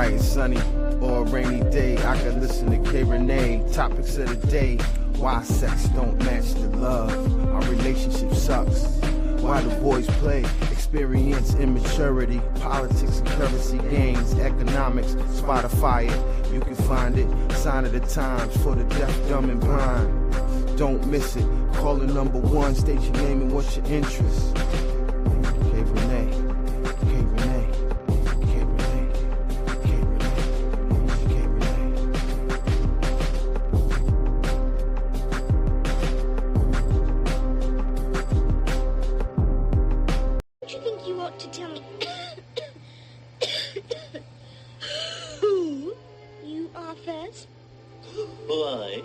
bright, sunny, or a rainy day, I can listen to K. Rene. Topics of the day: why sex don't match the love, our relationship sucks, why the boys play, experience immaturity, politics and currency games, economics. Spotify it, you can find it. Sign of the times for the deaf, dumb, and blind. Don't miss it. Call the number one, state your name and what's your interest. K. Rene, K. Rene, K. Rene, K. Rene, K. Rene. Don't you think you ought to tell me who you are first? Why?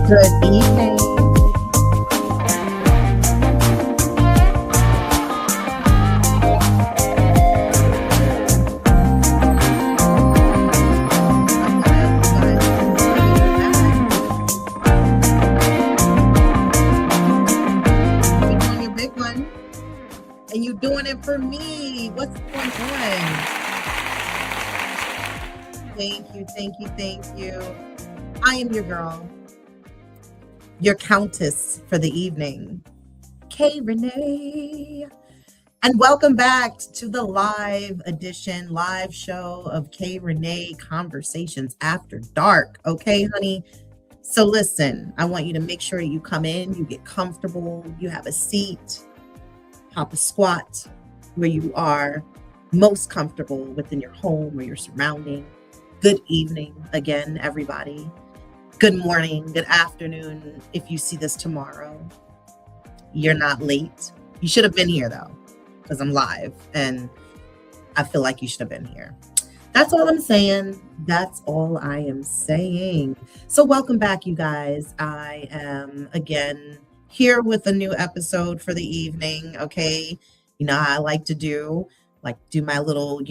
Good evening. You're doing your big one, and you're doing it for me. What's going on? Thank you, thank you, thank you. I am your girl, your countess for the evening, K. Rene. And welcome back to the live edition, live show of K. Rene Conversations After Dark. Okay, honey? So listen, I want you to make sure you come in, you get comfortable, you have a seat, hop a squat where you are most comfortable within your home or your surrounding. Good evening again, everybody. Good morning, good afternoon. If you see this tomorrow, you're not late. You should have been here though, because I'm live and I feel like you should have been here. That's all I'm saying. That's all I am saying. So welcome back, you guys. I am again here with a new episode for the evening. Okay. You know, I like to do my little,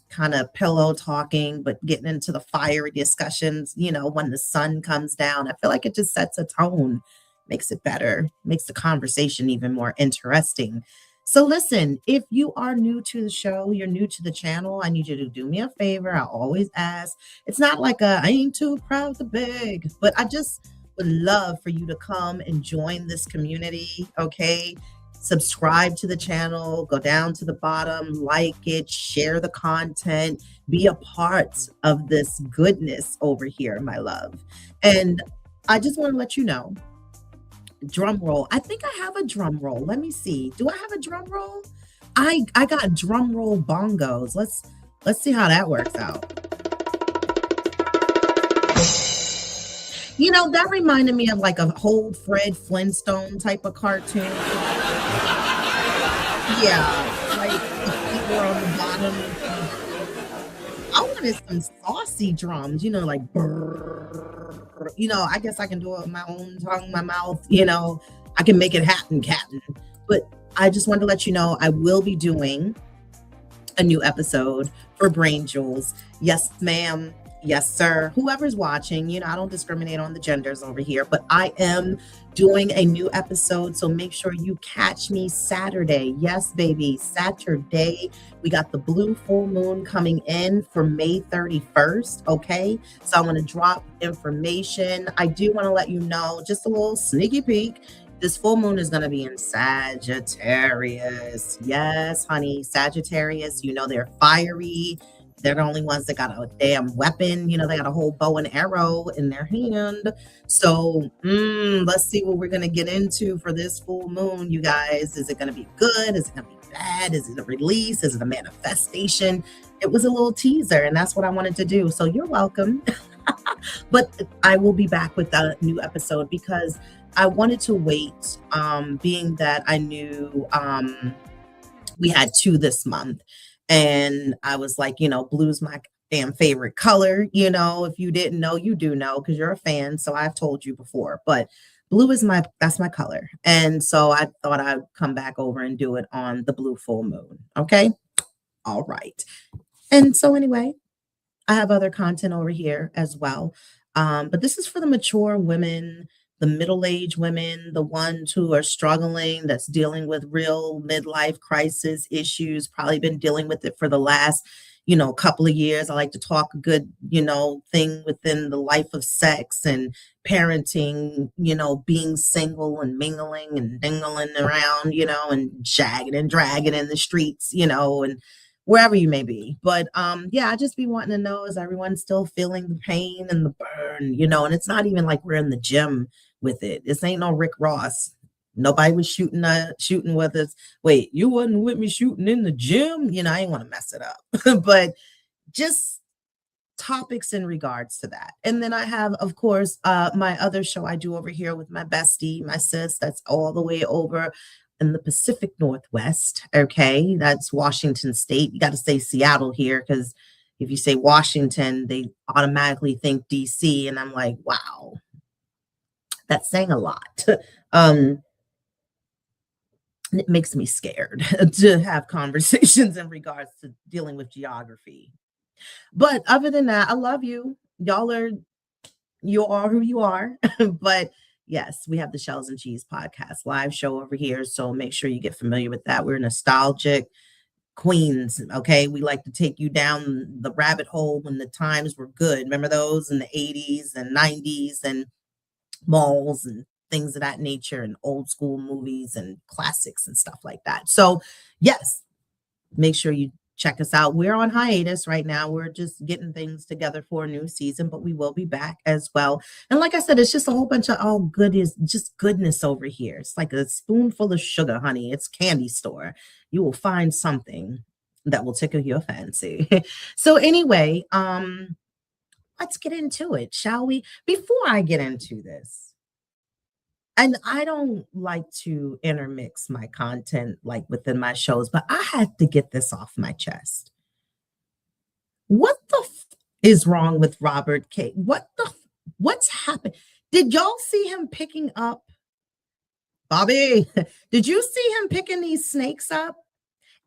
kind of pillow talking, but getting into the fiery discussions, when the sun comes down. I feel like it just sets a tone, makes it better, makes the conversation even more interesting. So listen, if you are new to the show, you're new to the channel, I need you to do me a favor. I always ask. It's not like I ain't too proud to beg, but I just would love for you to come and join this community, okay? Subscribe to the channel, go down to the bottom, like it, share the content, be a part of this goodness over here, my love. And I just want to let you know, drum roll. I think I have a drum roll. Let me see. Do I have a drum roll? I got drum roll bongos. Let's see how that works out. That reminded me of like a whole Fred Flintstone type of cartoon. Yeah, like the feet were on the bottom. I wanted some saucy drums, like brrr. I guess I can do it with my own tongue, my mouth, I can make it happen, Captain. But I just wanted to let you know I will be doing a new episode for Brain Jewels. Yes, ma'am. Yes, sir. Whoever's watching, I don't discriminate on the genders over here, but I am doing a new episode. So make sure you catch me Saturday. Yes, baby. Saturday. We got the blue full moon coming in for May 31st. Okay. So I want to drop information. I do want to let you know, just a little sneaky peek. This full moon is going to be in Sagittarius. Yes, honey, Sagittarius. You know, they're fiery. They're the only ones that got a damn weapon. You know, they got a whole bow and arrow in their hand. So let's see what we're going to get into for this full moon, you guys. Is it going to be good? Is it going to be bad? Is it a release? Is it a manifestation? It was a little teaser, and that's what I wanted to do. So you're welcome. But I will be back with a new episode because I wanted to wait, being that I knew we had 2 this month. And I was like, you know, blue's my damn favorite color. You know, if you didn't know, you do know because you're a fan. So I've told you before, but blue is that's my color. And so I thought I'd come back over and do it on the blue full moon. Okay. All right. And so anyway, I have other content over here as well. But this is for the mature women, the middle-aged women, the ones who are struggling, that's dealing with real midlife crisis issues, probably been dealing with it for the last, couple of years. I like to talk a good, thing within the life of sex and parenting, being single and mingling and dingling around, and shagging and dragging in the streets, and wherever you may be. But I just be wanting to know, is everyone still feeling the pain and the burn, and it's not even like we're in the gym with it. This ain't no Rick Ross. Nobody was shooting with us. Wait, you wasn't with me shooting in the gym? I ain't want to mess it up. But just topics in regards to that. And then I have, of course, my other show I do over here with my bestie, my sis, that's all the way over in the Pacific Northwest. Okay, that's Washington State. You got to say Seattle here because if you say Washington, they automatically think DC, and I'm like, wow, that's saying a lot. It makes me scared to have conversations in regards to dealing with geography. But other than that, I love you. You are who you are. But yes, we have the Shells and Cheese podcast live show over here. So make sure you get familiar with that. We're nostalgic queens. Okay. We like to take you down the rabbit hole when the times were good. Remember those in the 80s and 90s and malls and things of that nature and old school movies and classics and stuff like that. So yes, make sure you check us out. We're on hiatus right now. We're just getting things together for a new season, but we will be back as well. And like I said, it's just a whole bunch of just goodness over here. It's like a spoonful of sugar, honey. It's candy store. You will find something that will tickle your fancy. So anyway, let's get into it, shall we? Before I get into this, and I don't like to intermix my content like within my shows, but I had to get this off my chest. What the is wrong with Robert K? What's happened? Did y'all see him picking up Bobby? Did you see him picking these snakes up?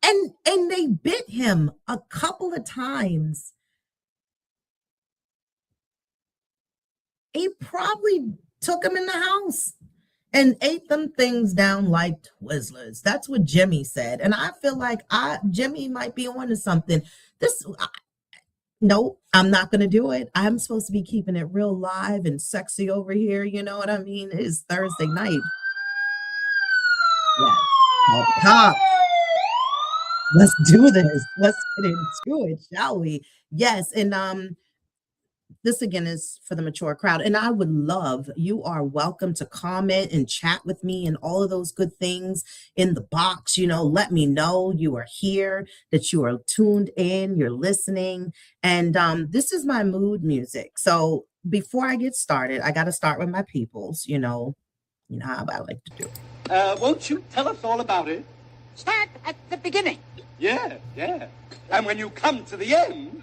And they bit him a couple of times. He probably took him in the house and ate them things down like Twizzlers. That's what Jimmy said. And I feel like Jimmy might be on to something. No, I'm not going to do it. I'm supposed to be keeping it real live and sexy over here. You know what I mean? It's Thursday night. Yes. Oh, cop. Let's do this. Let's get into it, shall we? Yes. And this again is for the mature crowd. And I would love, you are welcome to comment and chat with me and all of those good things in the box. Let me know you are here, that you are tuned in, you're listening. And this is my mood music. So before I get started, I got to start with my peoples, you know how I like to do. Won't you tell us all about it? Start at the beginning. Yeah. And when you come to the end,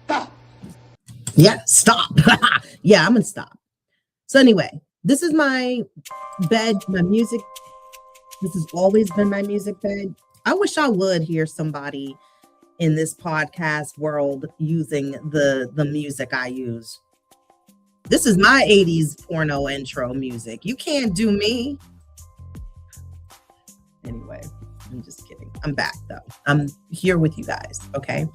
stop. Yeah, stop. Yeah, I'm gonna stop. So anyway, this is my bed, my music. This has always been my music bed. I wish I would hear somebody in this podcast world using the music I use. This is my 80s porno intro music. You can't do me. Anyway, I'm just kidding. I'm back though. I'm here with you guys, okay?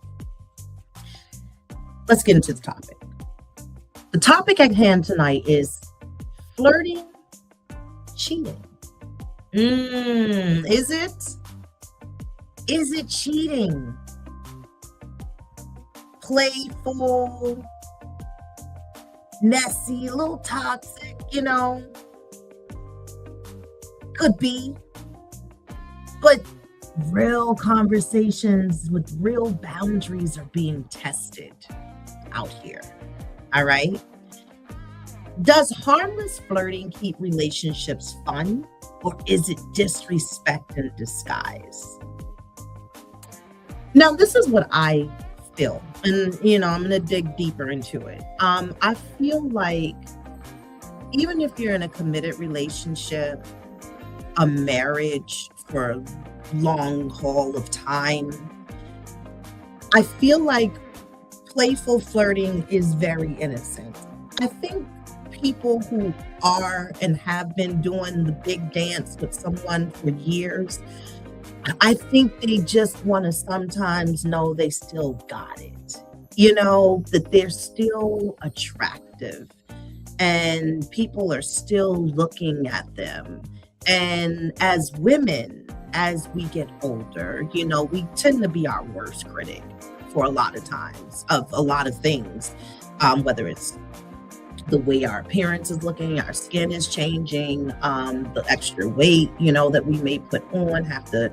Let's get into the topic. The topic at hand tonight is flirting cheating? Is it? Is it cheating? Playful, messy, a little toxic, could be. But real conversations with real boundaries are being tested out here. All right. Does harmless flirting keep relationships fun, or is it disrespect in disguise? Now, this is what I feel, and I'm going to dig deeper into it. I feel like even if you're in a committed relationship, a marriage for a long haul of time, I feel like playful flirting is very innocent. I think people who are and have been doing the big dance with someone for years, I think they just want to sometimes know they still got it, that they're still attractive and people are still looking at them. And as women, as we get older, we tend to be our worst critic for a lot of times of a lot of things, whether it's the way our appearance is looking, our skin is changing, the extra weight, that we may put on, have to,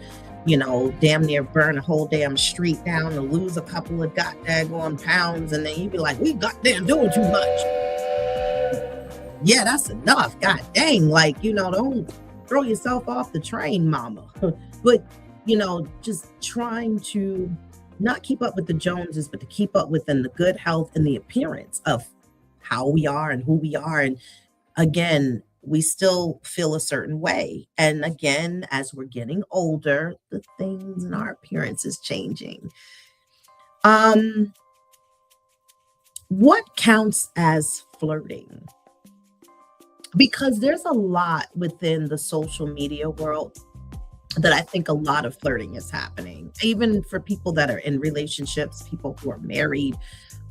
damn near burn a whole damn street down to lose a couple of goddamn pounds. And then you'd be like, we goddamn doing too much. Yeah, that's enough. God dang. Like, don't throw yourself off the train, mama. But, just trying to not keep up with the Joneses, but to keep up within the good health and the appearance of how we are and who we are. And again, we still feel a certain way. And again, as we're getting older, the things in our appearance is changing. What counts as flirting? Because there's a lot within the social media world that I think a lot of flirting is happening, even for people that are in relationships, people who are married.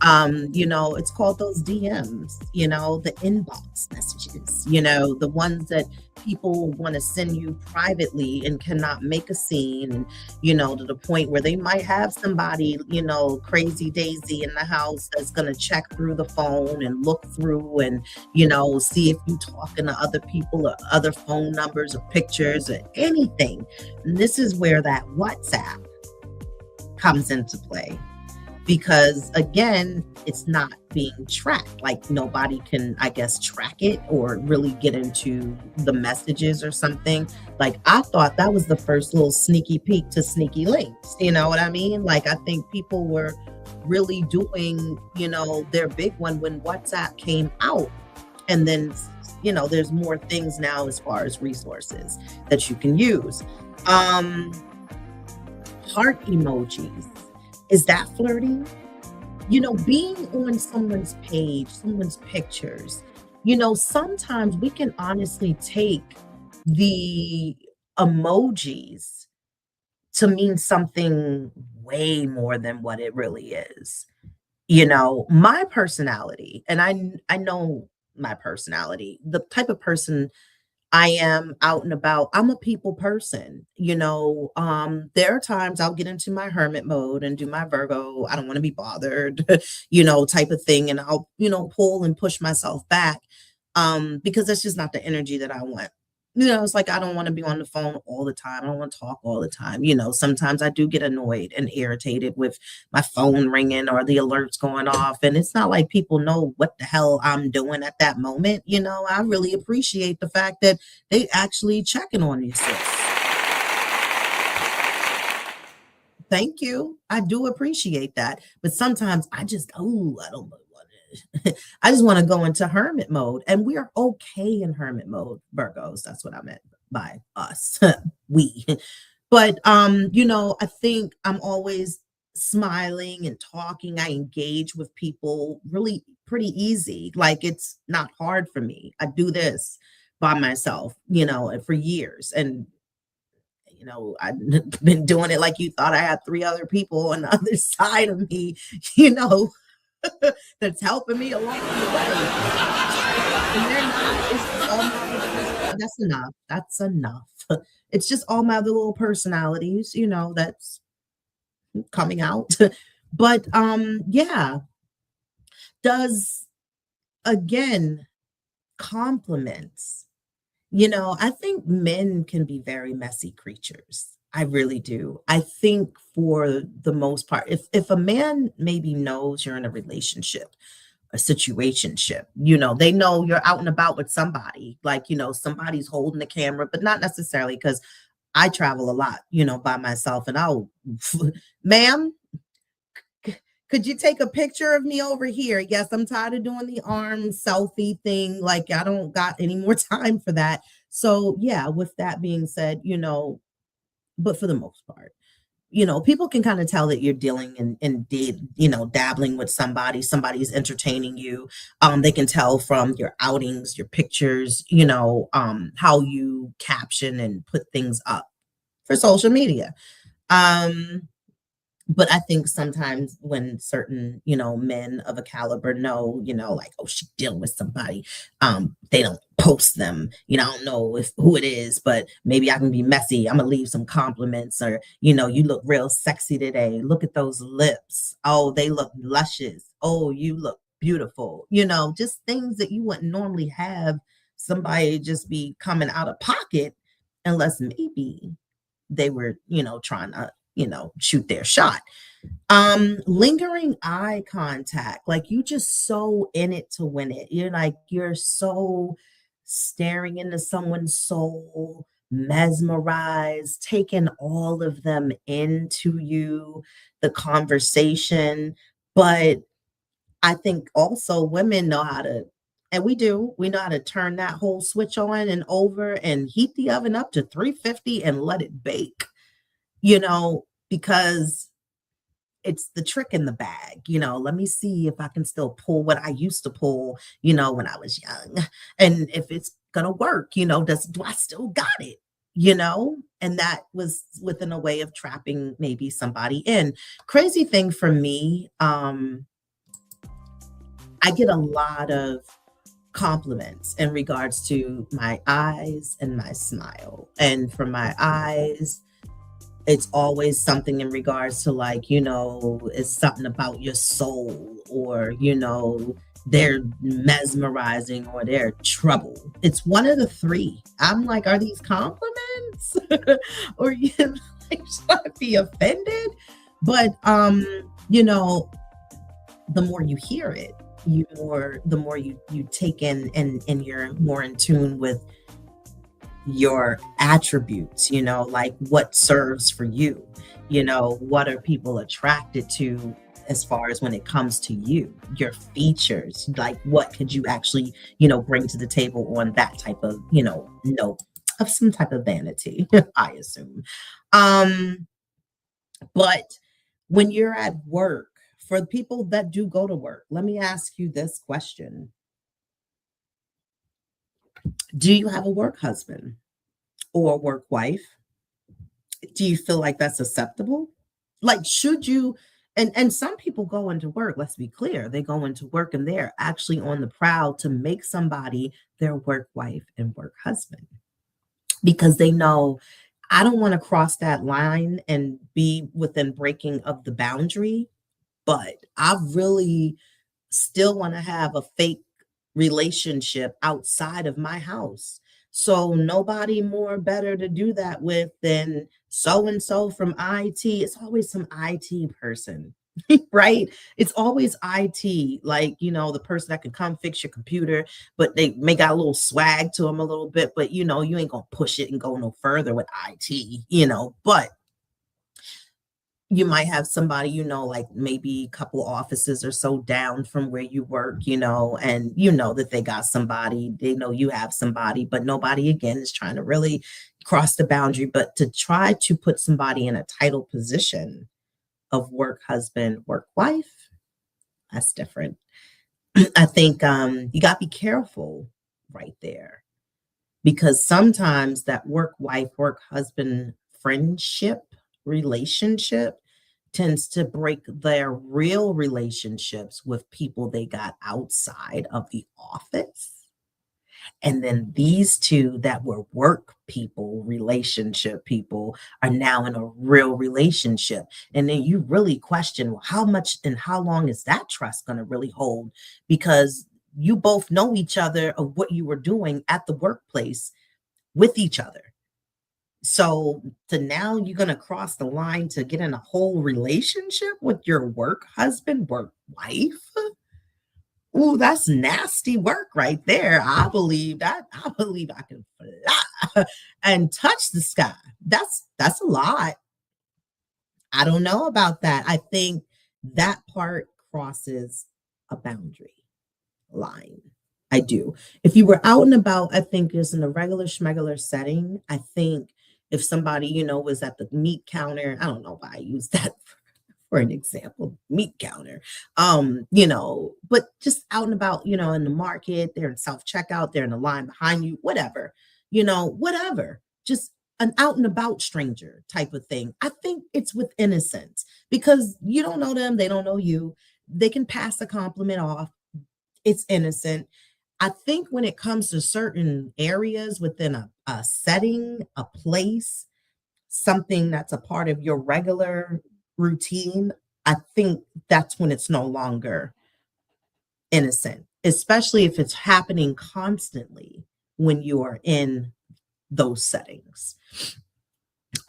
It's called those DMs, the inbox messages, the ones that people want to send you privately and cannot make a scene, and, to the point where they might have somebody, crazy Daisy in the house that's going to check through the phone and look through and, see if you talking to other people or other phone numbers or pictures or anything. And this is where that WhatsApp comes into play. Because again, it's not being tracked. Like nobody can, I guess, track it or really get into the messages or something. Like I thought that was the first little sneaky peek to sneaky links. You know what I mean? Like I think people were really doing, their big one when WhatsApp came out. And then, there's more things now as far as resources that you can use. Heart emojis. Is that flirting? Being on someone's page, someone's pictures, sometimes we can honestly take the emojis to mean something way more than what it really is. My personality, and I know my personality, the type of person I am out and about. I'm a people person, there are times I'll get into my hermit mode and do my Virgo, I don't want to be bothered, type of thing. And I'll, pull and push myself back, because that's just not the energy that I want. It's like, I don't want to be on the phone all the time. I don't want to talk all the time. Sometimes I do get annoyed and irritated with my phone ringing or the alerts going off. And it's not like people know what the hell I'm doing at that moment. I really appreciate the fact that they actually checking on you, sis. Thank you. I do appreciate that. But sometimes I just, I don't know. I just want to go into hermit mode, and we are okay in hermit mode, Virgos. That's what I meant by us, we. But, I think I'm always smiling and talking. I engage with people really pretty easy. Like it's not hard for me. I do this by myself, for years. And, I've been doing it like you thought I had 3 other people on the other side of me, that's helping me along the way. And they're not. It's all my business. that's enough. That's enough. It's just all my other little personalities, that's coming out. But yeah, does again compliments. I think men can be very messy creatures. I really do. I think for the most part, if a man maybe knows you're in a relationship, a situationship, they know you're out and about with somebody, like, somebody's holding the camera, but not necessarily because I travel a lot, by myself, and I'll, ma'am, could you take a picture of me over here? Yes, I'm tired of doing the arm selfie thing. Like, I don't got any more time for that. So, yeah, with that being said, but for the most part, people can kind of tell that you're dealing dabbling with somebody's entertaining you. They can tell from your outings, your pictures, how you caption and put things up for social media. But I think sometimes when certain, men of a caliber know, like, oh, she's dealing with somebody, they don't post them. I don't know who it is, but maybe I can be messy. I'm gonna leave some compliments, or, you look real sexy today. Look at those lips. Oh, they look luscious. Oh, you look beautiful. Just things that you wouldn't normally have somebody just be coming out of pocket unless maybe they were, trying to, shoot their shot. Lingering eye contact, like you just so in it to win it. You're so staring into someone's soul, mesmerized, taking all of them into you, the conversation. But I think also women know how to, and we know how to turn that whole switch on and over and heat the oven up to 350 and let it bake, because it's the trick in the bag. Let me see if I can still pull what I used to pull, when I was young. And if it's gonna work, do I still got it? And that was within a way of trapping maybe somebody in. Crazy thing for me, I get a lot of compliments in regards to my eyes and my smile. And for my eyes, it's always something in regards to, like, it's something about your soul, or, they're mesmerizing, or they're trouble. It's one of the three. I'm like, are these compliments? Or should I be offended? But the more you hear it, the more you take in, and you're more in tune with your attributes, like what serves for you, what are people attracted to as far as when it comes to you, your features, like what could you actually, bring to the table on that type of, note of some type of vanity, I assume. But when you're at work, for the people that do go to work, let me ask you this question. Do you have a work husband or a work wife? Do you feel like that's acceptable? Like, should you, and some people go into work, let's be clear, they go into work and they're actually on the prowl to make somebody their work wife and work husband, because they know, I don't want to cross that line and be within breaking of the boundary, but I really still want to have a fake relationship outside of my house. So nobody more better to do that with than so and so from IT. It's always some IT person, right? It's always IT, like, the person that can come fix your computer, but they may got a little swag to them a little bit, but you ain't gonna push it and go no further with IT, but you might have somebody, like maybe a couple offices or so down from where you work, and that they got somebody, they know you have somebody, but nobody again is trying to really cross the boundary. But to try to put somebody in a title position of work husband, work wife, that's different. I think you got to be careful right there, because sometimes that work wife, work husband friendship relationship tends to break their real relationships with people they got outside of the office. And then these two that were work people, relationship people, are now in a real relationship. And then you really question, well, how much and how long is that trust going to really hold? Because you both know each other of what you were doing at the workplace with each other. So to now you're going to cross the line to get in a whole relationship with your work husband, work wife. Ooh, that's nasty work right there. I believe that. I believe I can fly and touch the sky. That's a lot. I don't know about that. I think that part crosses a boundary line. I do. If you were out and about, I think is in a regular schmegular setting. I think if somebody, was at the meat counter, I don't know why I use that for an example, meat counter. But just out and about, in the market, they're in self-checkout, they're in the line behind you, whatever, whatever. Just an out and about stranger type of thing. I think it's with innocence because you don't know them, they don't know you. They can pass a compliment off. It's innocent. I think when it comes to certain areas within a setting, a place, something that's a part of your regular routine, I think that's when it's no longer innocent, especially if it's happening constantly when you are in those settings.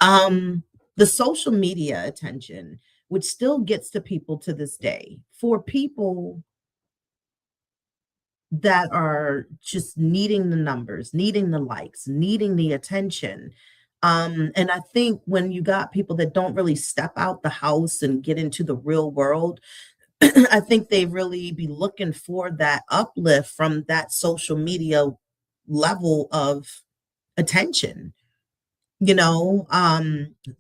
The social media attention, which still gets to people to this day, for people that are just needing the numbers, needing the likes, needing the attention. And I think when you got people that don't really step out the house and get into the real world, I think they really be looking for that uplift from that social media level of attention.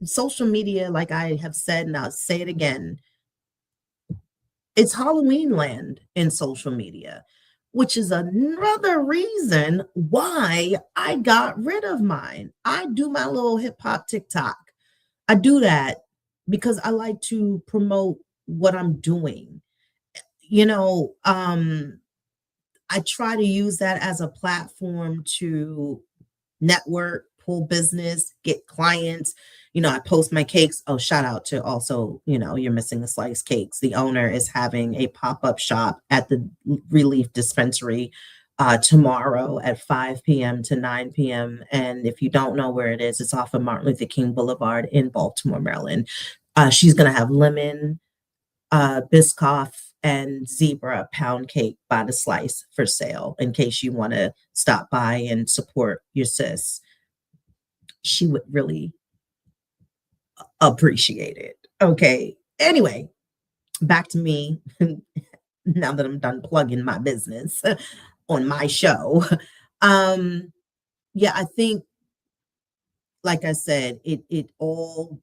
Social media, like I have said, and I'll say it again, it's Halloween land in social media, which is another reason why I got rid of mine. I do my little hip hop TikTok. I do that because I like to promote what I'm doing. I try to use that as a platform to network, pull business, get clients. I post my cakes. Oh, shout out to also, You're Missing the Slice Cakes. The owner is having a pop-up shop at the Relief Dispensary tomorrow at 5 p.m. to 9 p.m. And if you don't know where it is, it's off of Martin Luther King Boulevard in Baltimore, Maryland. She's going to have lemon, Biscoff, and zebra pound cake by the slice for sale in case you want to stop by and support your sis. She would really appreciate it. Okay. Anyway, back to me now that I'm done plugging my business on my show. I think, like I said, it all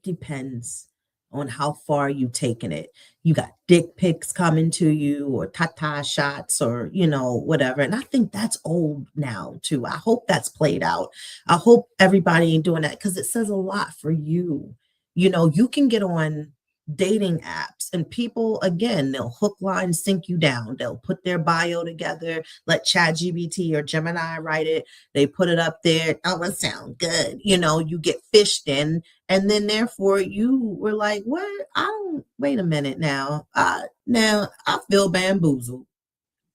depends on how far you've taken it. You got dick pics coming to you or tata shots or, whatever. And I think that's old now too. I hope that's played out. I hope everybody ain't doing that because it says a lot for you. You can get on dating apps and people, again, they'll hook, line, sink you down. They'll put their bio together, let ChatGPT or Gemini write it. They put it up there. Oh, it sounds good. You get fished in. And then therefore you were like, what? Wait a minute now. Now I feel bamboozled.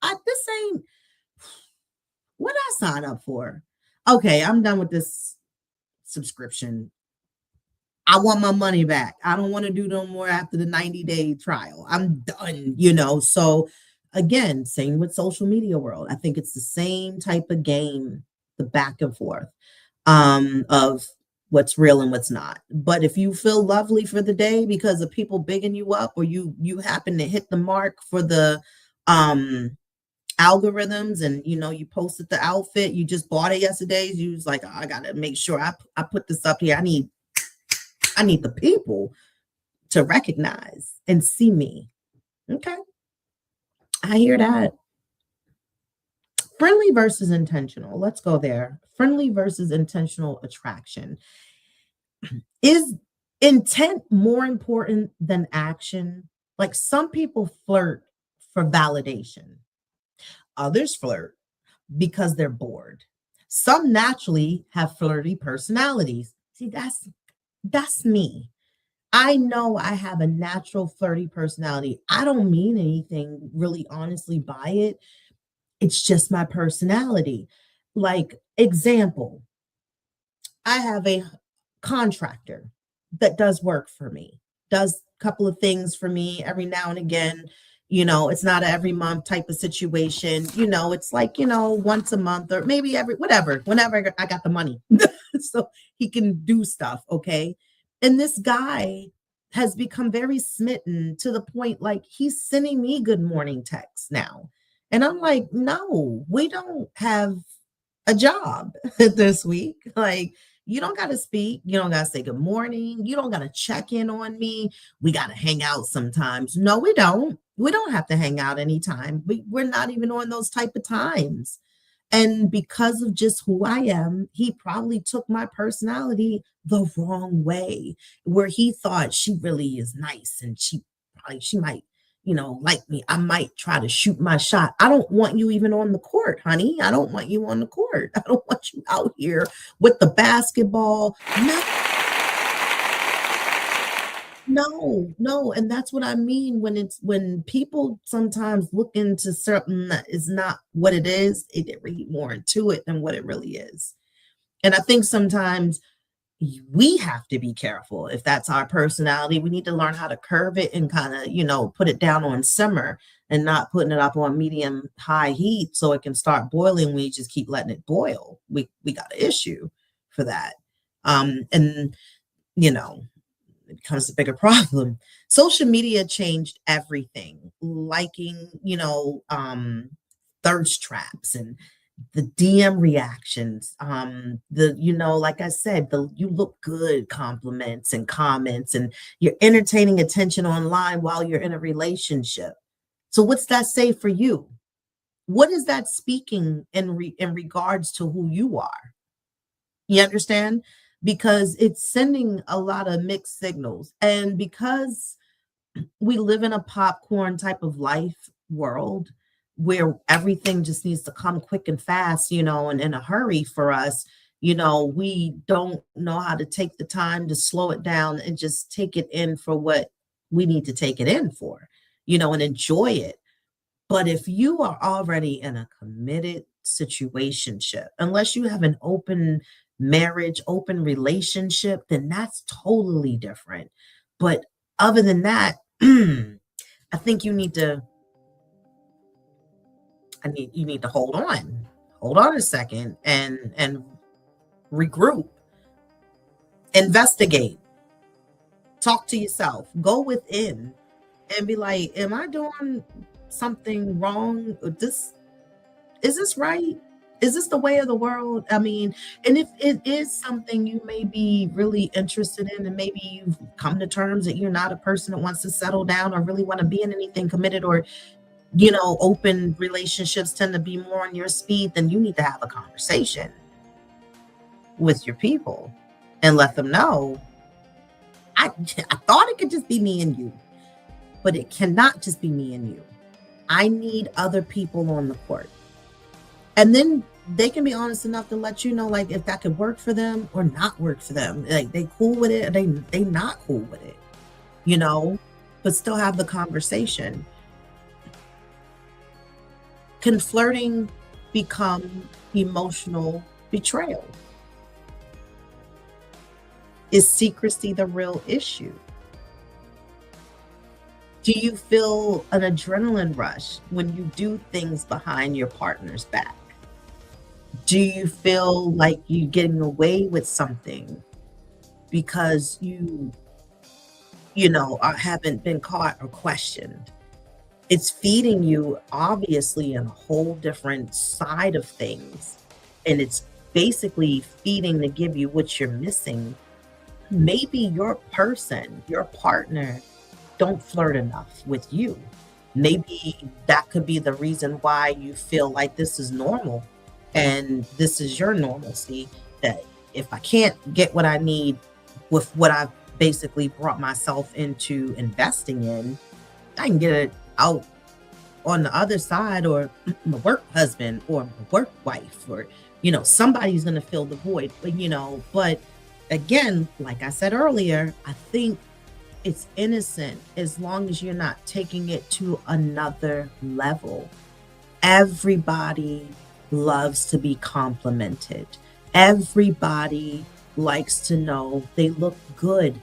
This ain't what I sign up for. Okay, I'm done with this subscription. I want my money back. I don't want to do no more after the 90-day trial. I'm done, So again, same with social media world. I think it's the same type of game, the back and forth of what's real and what's not. But if you feel lovely for the day because of people bigging you up or you happen to hit the mark for the algorithms and you posted the outfit, you just bought it yesterday, you was like, oh, I gotta make sure I put this up here. I need the people to recognize and see me. Okay. I hear that. Friendly versus intentional. Let's go there. Friendly versus intentional attraction. Is intent more important than action? Like some people flirt for validation. Others flirt because they're bored. Some naturally have flirty personalities. See, that's me. I know I have a natural flirty personality. I don't mean anything really honestly by it. It's just my personality. Like, example, I have a contractor that does work for me, does a couple of things for me every now and again. It's not a every month type of situation. It's like, once a month or maybe every, whatever, whenever I got the money. So he can do stuff. Okay. And this guy has become very smitten to the point like he's sending me good morning texts now. And I'm like, no, we don't have a job this week. Like, you don't got to speak. You don't got to say good morning. You don't got to check in on me. We got to hang out sometimes. No, we don't. We don't have to hang out anytime. We're not even on those type of times. And because of just who I am, he probably took my personality the wrong way, where he thought she really is nice and she might, like me. I might try to shoot my shot. I don't want you even on the court, honey. I don't want you on the court. I don't want you out here with the basketball. No. And that's what I mean when people sometimes look into something that is not what it is, they read more into it than what it really is. And I think sometimes we have to be careful. If that's our personality, we need to learn how to curve it and kind of, put it down on simmer and not putting it up on medium high heat so it can start boiling. We just keep letting it boil. We got an issue for that. And it becomes a bigger problem. Social media changed everything. Liking, thirst traps and the DM reactions, like I said, you look good compliments and comments, and you're entertaining attention online while you're in a relationship. So what's that say for you? What is that speaking in regards to who you are? You understand? Because it's sending a lot of mixed signals. And because we live in a popcorn type of life world where everything just needs to come quick and fast, and in a hurry for us, we don't know how to take the time to slow it down and just take it in for what we need to take it in for, and enjoy it. But if you are already in a committed situationship, unless you have an open marriage, open relationship, then that's totally different. But other than that, I think you need to hold on a second and regroup, investigate, talk to yourself, go within and be like, am I doing something wrong? Is this right? Is this the way of the world? I mean, and if it is something you may be really interested in, and maybe you've come to terms that you're not a person that wants to settle down or really want to be in anything committed, or open relationships tend to be more on your speed, then you need to have a conversation with your people and let them know, I thought it could just be me and you, but it cannot just be me and you. I need other people on the court. And then they can be honest enough to let you know, like, if that could work for them or not work for them. Like, they cool with it, or they not cool with it, but still have the conversation. Can flirting become emotional betrayal? Is secrecy the real issue? Do you feel an adrenaline rush when you do things behind your partner's back? Do you feel like you're getting away with something because you haven't been caught or questioned? It's feeding you, obviously, in a whole different side of things. And it's basically feeding to give you what you're missing. Maybe your person, your partner, don't flirt enough with you. Maybe that could be the reason why you feel like this is normal and this is your normalcy, that if I can't get what I need with what I've basically brought myself into investing in, I can get it out on the other side, or my work husband or my work wife, or somebody's going to fill the void. But again, like I said earlier, I think it's innocent as long as you're not taking it to another level. Everybody loves to be complimented. Everybody likes to know they look good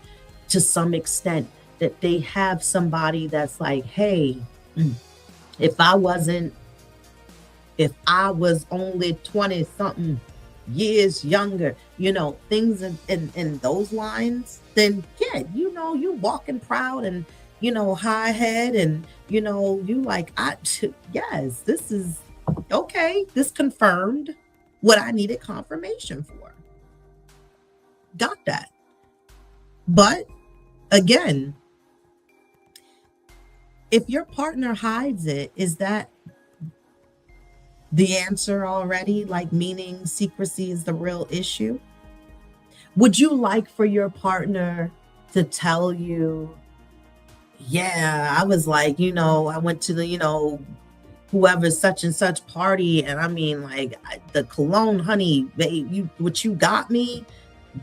to some extent, that they have somebody that's like, hey, if I wasn't, if I was only 20 something years younger, things in those lines, then yeah, you walking proud and, high head and, you like, yes, this is okay. This confirmed what I needed confirmation for. Got that. But again, if your partner hides it, is that the answer already? Like, meaning secrecy is the real issue? Would you like for your partner to tell you, yeah, I was like, I went to the, whoever such and such party, and I mean, like, the cologne, honey, what you got me,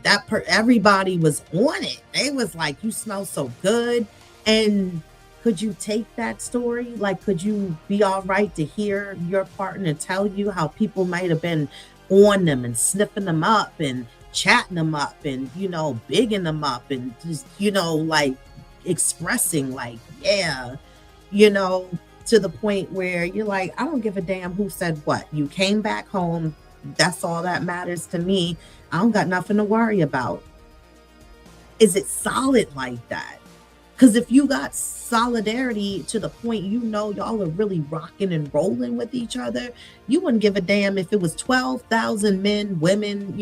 everybody was on it. They was like, you smell so good. And could you take that story? Like, could you be all right to hear your partner tell you how people might have been on them and sniffing them up and chatting them up and, bigging them up and just, like expressing like, yeah, to the point where you're like, I don't give a damn who said what. You came back home. That's all that matters to me. I don't got nothing to worry about. Is it solid like that? Because if you got solidarity to the point y'all are really rocking and rolling with each other, you wouldn't give a damn if it was 12,000 men, women,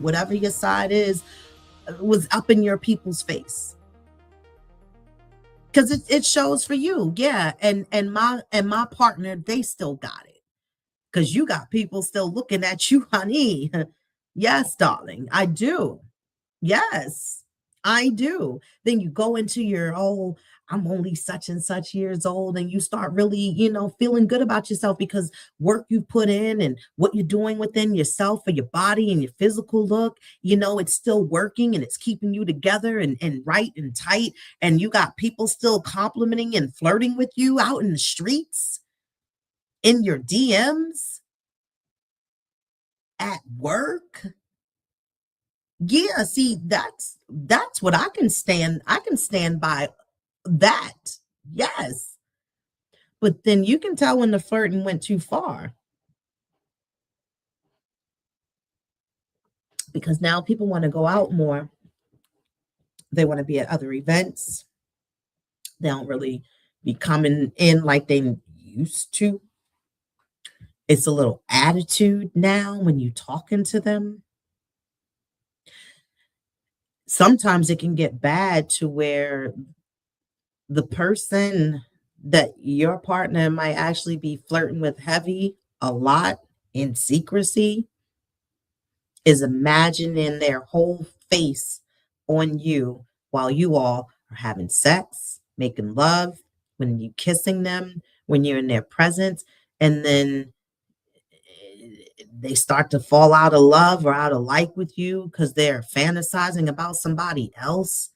whatever your side is, was up in your people's face. Because it shows for you, yeah. And my partner, they still got it. Because you got people still looking at you, honey. Yes, darling, I do. Yes, I do. Then you go into your, oh, I'm only such and such years old, and you start really, feeling good about yourself because work you put in and what you're doing within yourself for your body and your physical look, it's still working and it's keeping you together and right and tight. And you got people still complimenting and flirting with you out in the streets, in your DMs, at work. Yeah, see, that's what I can stand. I can stand by that. Yes. But then you can tell when the flirting went too far, because now people want to go out more. They want to be at other events. They don't really be coming in like they used to. It's a little attitude now when you talking to them. Sometimes it can get bad to where the person that your partner might actually be flirting with heavy a lot in secrecy is imagining their whole face on you while you all are having sex, making love, when you kissing them, when you're in their presence, and then they start to fall out of love or out of like with you because they're fantasizing about somebody else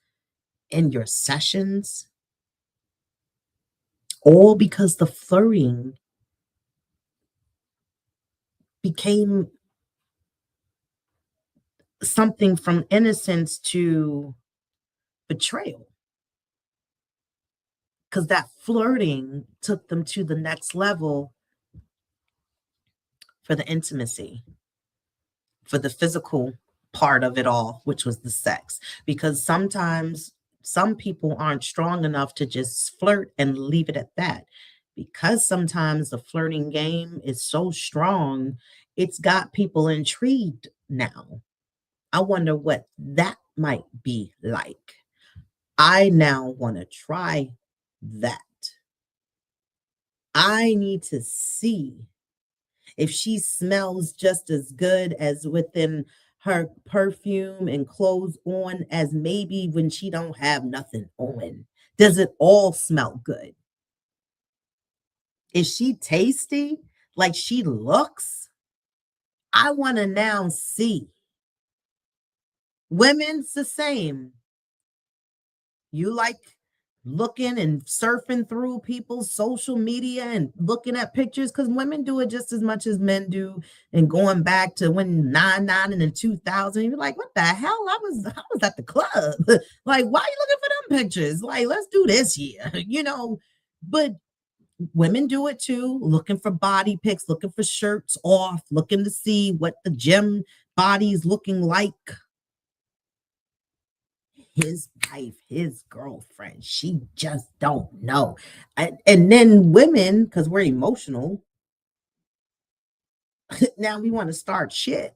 in your sessions, all because the flirting became something from innocence to betrayal, because that flirting took them to the next level for the intimacy, for the physical part of it all, which was the sex. Because sometimes some people aren't strong enough to just flirt and leave it at that. Because sometimes the flirting game is so strong, it's got people intrigued now. I wonder what that might be like. I now want to try that. I need to see if she smells just as good as within her perfume and clothes on as maybe when she don't have nothing on. Does it all smell good? Is she tasty like she looks? I want to now see. Women's the same. You like looking and surfing through people's social media and looking at pictures because women do it just as much as men do. And going back to when 99 and in 2000, you're like, what the hell? I was at the club. Like, why are you looking for them pictures? Like, let's do this here, But women do it too, looking for body pics, looking for shirts off, looking to see what the gym body's looking like. His wife, his girlfriend, she just don't know. And then women, because we're emotional, now we want to start shit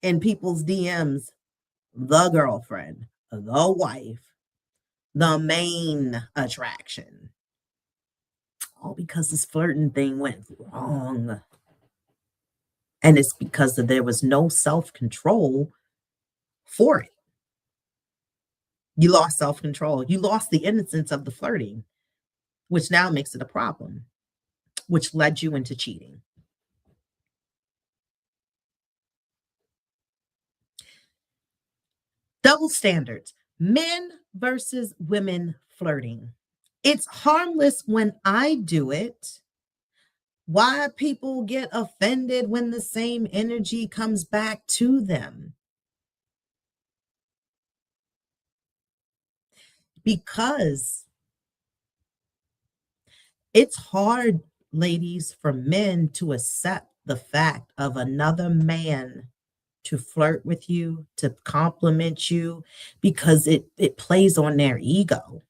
in people's DMs. The girlfriend, the wife, the main attraction. All because this flirting thing went wrong. And it's because there was no self-control for it. You lost self-control. You lost the innocence of the flirting, which now makes it a problem, which led you into cheating. Double standards, men versus women flirting. It's harmless when I do it. Why people get offended when the same energy comes back to them? Because it's hard, ladies, for men to accept the fact of another man to flirt with you, to compliment you, because it plays on their ego.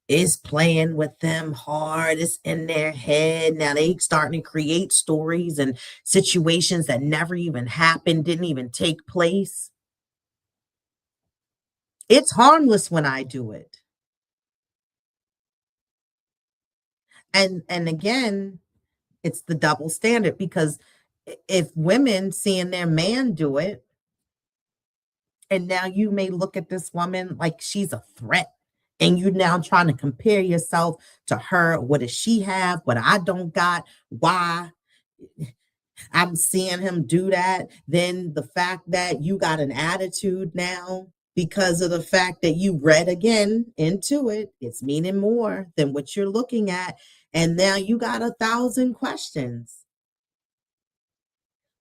It's playing with them hard. It's in their head. Now they starting to create stories and situations that never even happened, didn't even take place. It's harmless when I do it. And again, it's the double standard because if women seeing their man do it, and now you may look at this woman like she's a threat, and you now trying to compare yourself to her. What does she have? What I don't got? Why? I'm seeing him do that. Then the fact that you got an attitude now because of the fact that you read again into it, it's meaning more than what you're looking at. And now you got 1,000 questions.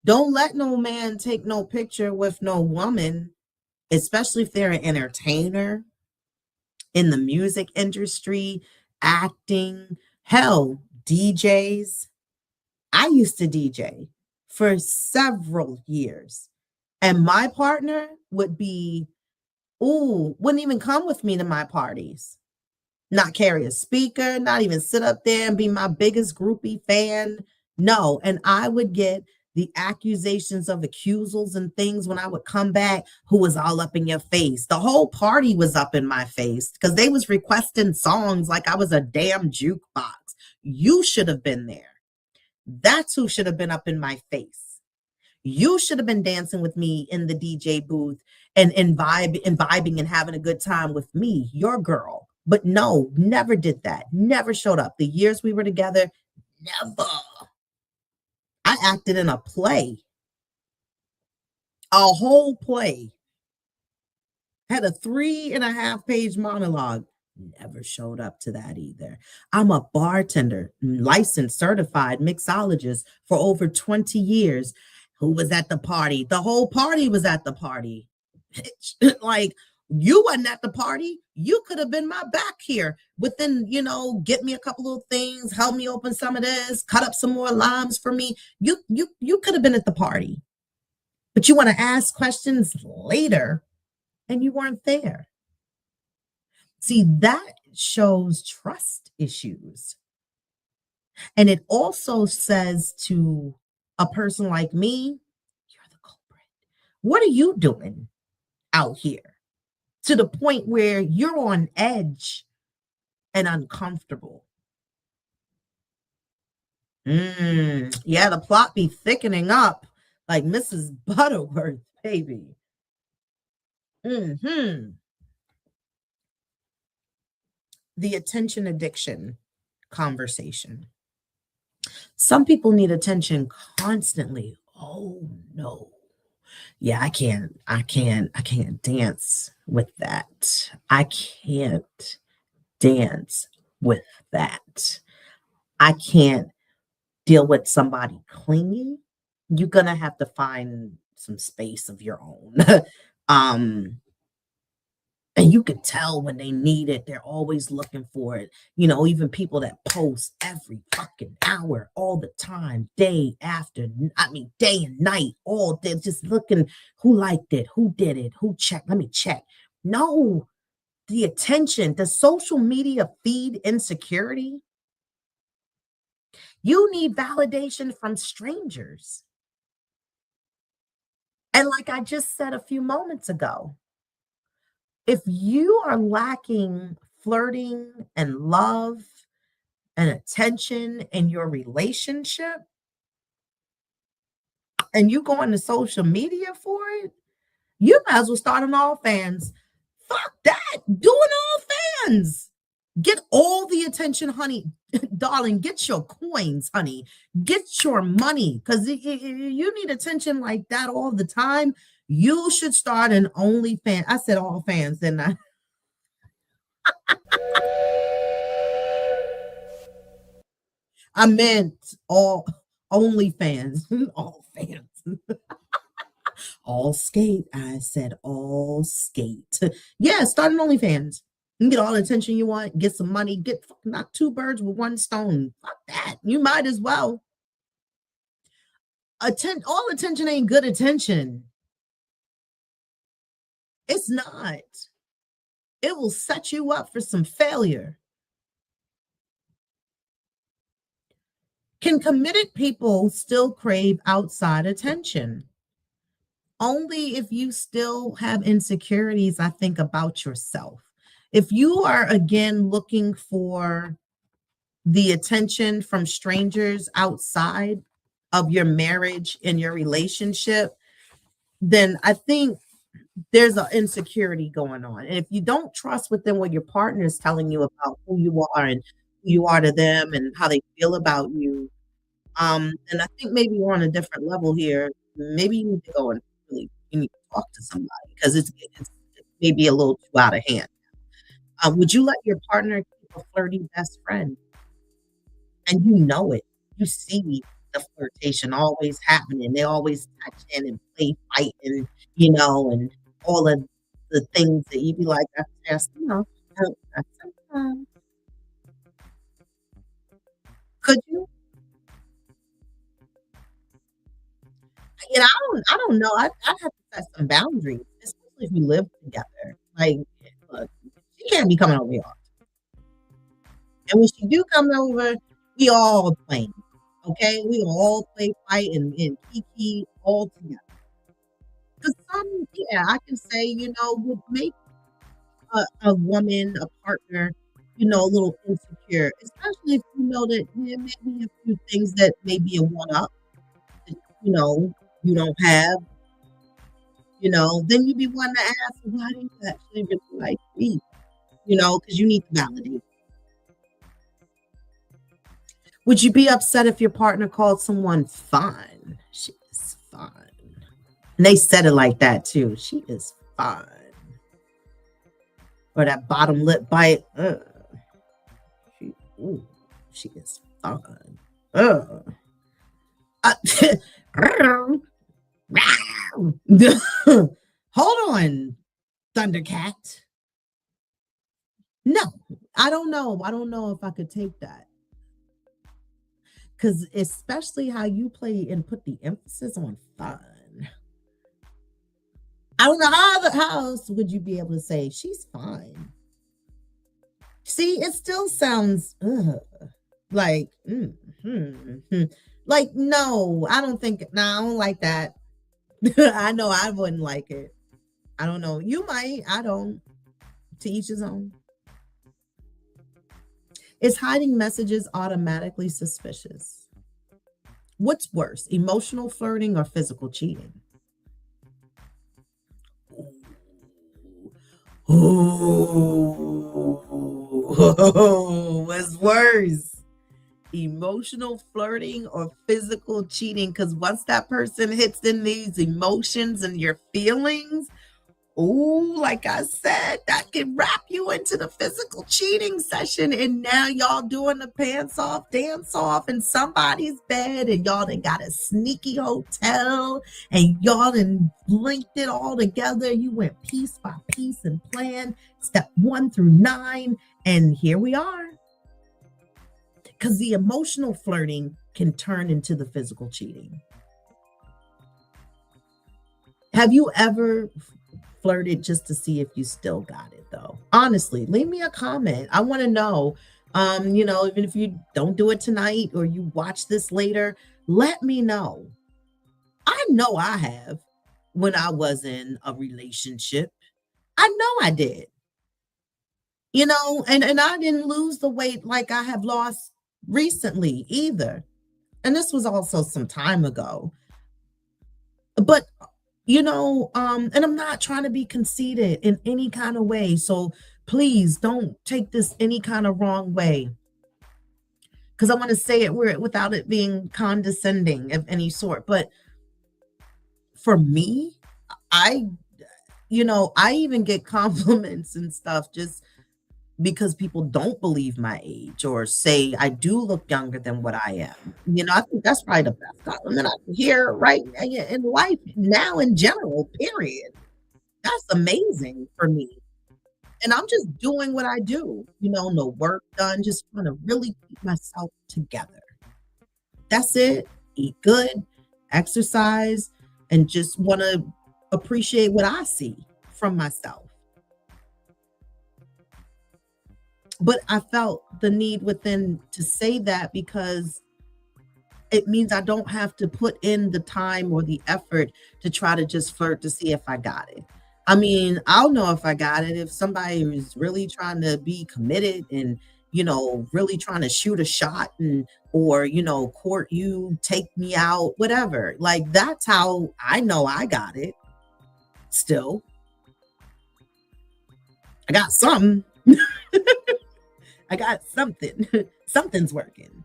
Don't let no man take no picture with no woman, especially if they're an entertainer in the music industry, acting, hell, DJs. I used to DJ for several years. And my partner would be, wouldn't even come with me to my parties. Not carry a speaker, not even sit up there and be my biggest groupie fan. No. And I would get the accusations of accusals and things when I would come back, who was all up in your face. The whole party was up in my face because they was requesting songs like I was a damn jukebox. You should have been there. That's who should have been up in my face. You should have been dancing with me in the DJ booth and vibing and having a good time with me, your girl. But no, never did that. Never showed up. The years we were together, never. I acted in a play, a whole play. Had a 3.5-page monologue. Never showed up to that either. I'm a bartender, licensed, certified mixologist for over 20 years. Who was at the party? The whole party was at the party. Like, you wasn't at the party. You could have been my back here within, get me a couple of things, help me open some of this, cut up some more limes for me. You could have been at the party. But you want to ask questions later and you weren't there. See, that shows trust issues. And it also says to a person like me, you're the culprit. What are you doing out here? To the point where you're on edge and uncomfortable. Yeah, the plot be thickening up like Mrs. Butterworth, baby. The attention addiction conversation. Some people need attention constantly. Oh no. Yeah, I can't dance with that. I can't dance with that. I can't deal with somebody clingy. You're gonna have to find some space of your own. um and you can tell when they need it, they're always looking for it. Even people that post every fucking hour, all the time, day after, I mean, day and night, all day, just looking who liked it, who did it, who checked. Let me check. No, the attention, the social media feed insecurity. You need validation from strangers. And like I just said a few moments ago, if you are lacking flirting and love and attention in your relationship and you go into social media for it, you might as well start an all fans. Fuck that. Do an all fans. Get all the attention, honey. Darling, get your coins, honey. Get your money. Because if you need attention like that all the time, you should start an OnlyFans. I said all fans, didn't I? I meant all OnlyFans. All fans. All skate. I said all skate. Yeah, start an OnlyFans. You can get all the attention you want, get some money, get knock two birds with one stone. Fuck that. You might as well. All attention ain't good attention. It's not. It will set you up for some failure. Can committed people still crave outside attention? Only if you still have insecurities, I think, about yourself. If you are again looking for the attention from strangers outside of your marriage and your relationship, then I think there's an insecurity going on. And if you don't trust within what your partner is telling you about who you are and who you are to them and how they feel about you, and I think maybe you're on a different level here. Maybe you need to go and really you need to talk to somebody because it's maybe a little too out of hand. Would you let your partner keep a flirty best friend? And you know it. You see the flirtation always happening. They always touching and play fighting, and all of the things that you be like, that's just, sometimes. Could you? I don't know. I have to set some boundaries, especially if we live together. Like, look, she can't be coming over here. And when she do come over, we all playing. Okay, we all play fight and kiki all together. Because yeah, I can say, would make a woman, a partner, a little insecure, especially if you know that maybe a few things that may be a one up that you don't have. Then you be wanting to ask, why do you actually really like me? Because you need to validate. Would you be upset if your partner called someone fine? She is fine. And they said it like that too. She is fine. Or that bottom lip bite. She is fine. Hold on, Thundercat. No, I don't know. I don't know if I could take that. Because especially how you play and put the emphasis on fun. I don't know how else would you be able to say she's fine. See, it still sounds like like no, I don't think. No, I don't like that. I know I wouldn't like it. I don't know. You might. I don't. To each his own. Is hiding messages automatically suspicious? What's worse, emotional flirting or physical cheating? Oh, what's worse? emotional flirting or physical cheating? Because once that person hits in these emotions and your feelings, oh, like I said, that can wrap you into the physical cheating session. And now y'all doing the pants off, dance off in somebody's bed, and y'all done got a sneaky hotel, and y'all done linked it all together. You went piece by piece and planned step 1 through 9, and here we are. Because the emotional flirting can turn into the physical cheating. Have you ever flirted just to see if you still got it, though? Honestly, leave me a comment. I want to know. Even if you don't do it tonight or you watch this later, let me know. I know I have when I was in a relationship. I know I did. And I didn't lose the weight like I have lost recently either. And this was also some time ago. But and I'm not trying to be conceited in any kind of way. So please don't take this any kind of wrong way. Because I want to say it without it being condescending of any sort. But for me, I even get compliments and stuff just because people don't believe my age or say I do look younger than what I am. I think that's probably the best compliment I can hear right in life now in general, period. That's amazing for me. And I'm just doing what I do, no work done, just trying to really keep myself together. That's it. Eat good, exercise, and just want to appreciate what I see from myself. But I felt the need within to say that because it means I don't have to put in the time or the effort to try to just flirt to see if I got it. I mean, I'll know if I got it if somebody is really trying to be committed and, really trying to shoot a shot or court you, take me out, whatever. Like, that's how I know I got it. Still, I got something. I got something. Something's working.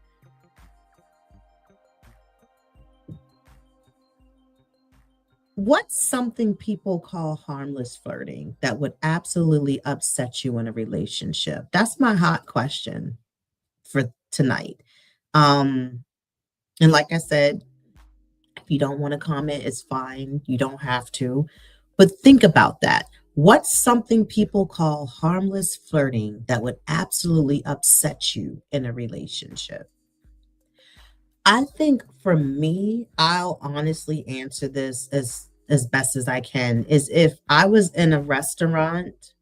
What's something people call harmless flirting that would absolutely upset you in a relationship? That's my hot question for tonight. And like I said, if you don't want to comment, it's fine. You don't have to. But think about that. What's something people call harmless flirting that would absolutely upset you in a relationship? I think for me, I'll honestly answer this as best as I can, is if I was in a restaurant,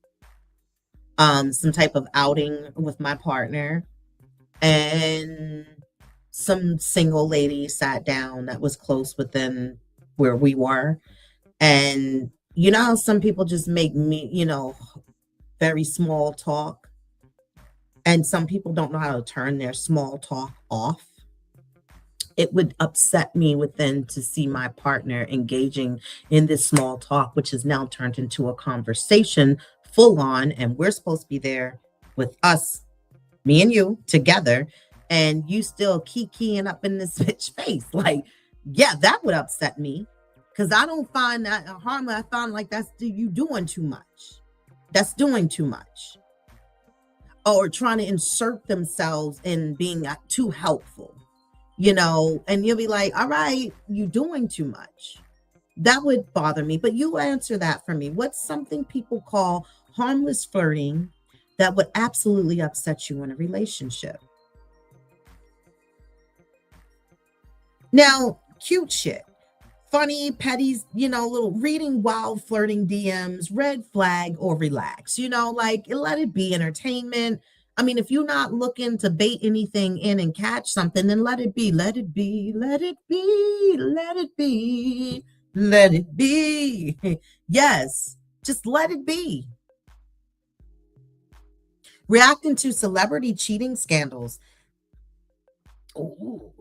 some type of outing with my partner, and some single lady sat down that was close within where we were. And how some people just make me, very small talk. And some people don't know how to turn their small talk off. It would upset me within to see my partner engaging in this small talk, which has now turned into a conversation full on. And we're supposed to be there with us, me and you together. And you still keying up in this bitch face. Like, yeah, that would upset me. Because I don't find that harmless. I find like that's you doing too much. That's doing too much. Or trying to insert themselves in being too helpful, and you'll be like, all right, you doing too much. That would bother me. But you answer that for me. What's something people call harmless flirting that would absolutely upset you in a relationship? Now, cute shit. Funny, petty, little reading wild flirting DMs, red flag or relax, like let it be entertainment. I mean, if you're not looking to bait anything in and catch something, then let it be, let it be, let it be, let it be, let it be. Yes, just let it be. Reacting to celebrity cheating scandals. Ooh.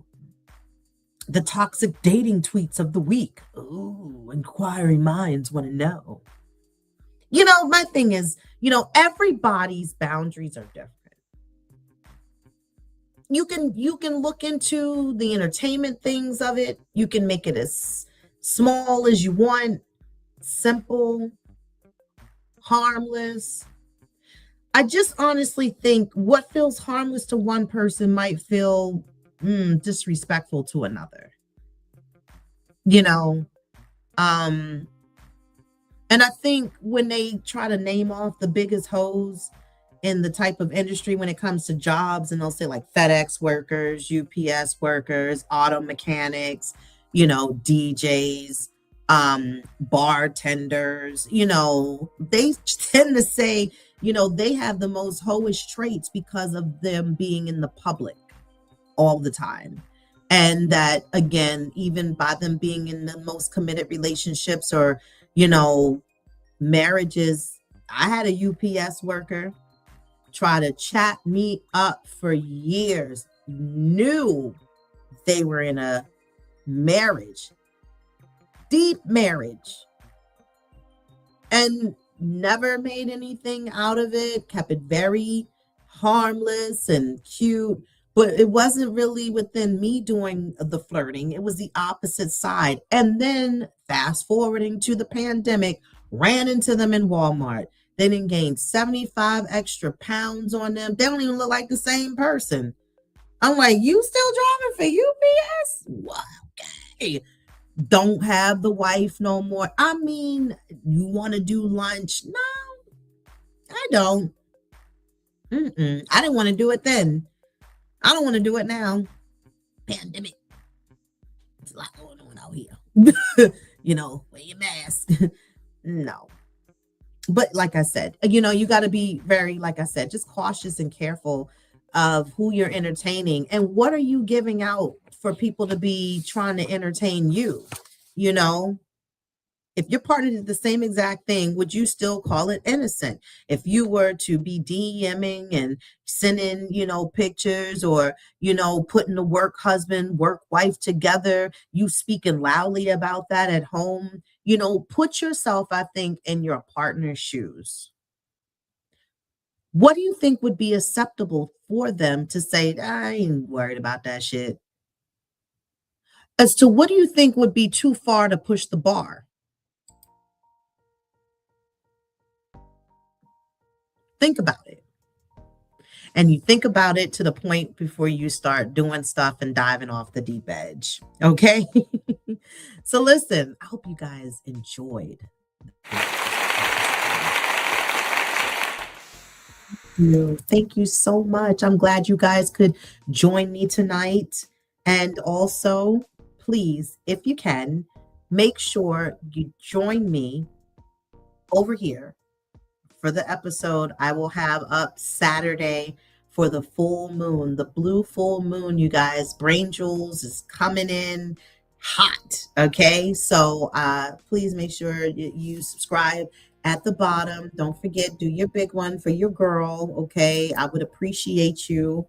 The toxic dating tweets of the week. Ooh, inquiring minds want to know. My thing is, everybody's boundaries are different. you can look into the entertainment things of it. You can make it as small as you want, simple, harmless. I just honestly think what feels harmless to one person might feel disrespectful to another. You know, um, and I think when they try to name off the biggest hoes in the type of industry when it comes to jobs, and they'll say like FedEx workers, UPS workers, auto mechanics, DJs, bartenders, they tend to say, they have the most hoish traits because of them being in the public all the time. And that, again, even by them being in the most committed relationships or, marriages. I had a UPS worker try to chat me up for years, knew they were in a marriage, deep marriage, and never made anything out of it, kept it very harmless and cute. But it wasn't really within me doing the flirting. It was the opposite side. And then fast forwarding to the pandemic, ran into them in Walmart. They didn't gain 75 extra pounds on them. They don't even look like the same person. I'm like, you still driving for UPS? Well, okay. Don't have the wife no more. I mean, you want to do lunch? No, I don't. I didn't want to do it then. I don't want to do it now. Pandemic. It's a lot going on out here. Wear your mask. No. But like I said, you got to be very, like I said, just cautious and careful of who you're entertaining and what are you giving out for people to be trying to entertain you. If your partner did the same exact thing, would you still call it innocent? If you were to be DMing and sending, pictures or, putting the work husband, work wife together, you speaking loudly about that at home, put yourself, I think, in your partner's shoes. What do you think would be acceptable for them to say, I ain't worried about that shit? As to what do you think would be too far to push the bar? Think about it. And you think about it to the point before you start doing stuff and diving off the deep edge. Okay. So listen, I hope you guys enjoyed. Thank you so much. I'm glad you guys could join me tonight. And also, please, if you can, make sure you join me over here for the episode I will have up Saturday for the full moon, the blue full moon, you guys. Brain Jewels is coming in hot. Okay. So please make sure you subscribe at the bottom. Don't forget, do your big one for your girl. Okay. I would appreciate you.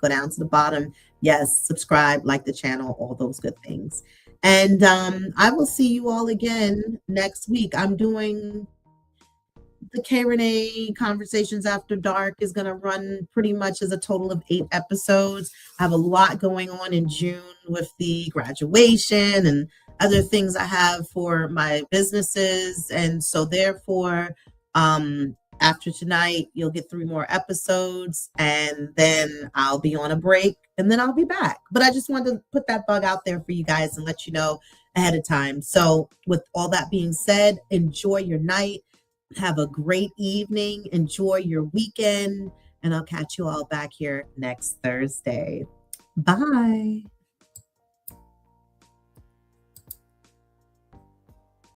Go down to the bottom. Yes. Subscribe, like the channel, all those good things. And I will see you all again next week. I'm doing the Rene Conversations After Dark is going to run pretty much as a total of 8 episodes. I have a lot going on in June with the graduation and other things I have for my businesses. And so therefore, after tonight, you'll get 3 more episodes and then I'll be on a break and then I'll be back. But I just wanted to put that bug out there for you guys and let you know ahead of time. So with all that being said, enjoy your night. Have a great evening. Enjoy your weekend. And I'll catch you all back here next Thursday. Bye.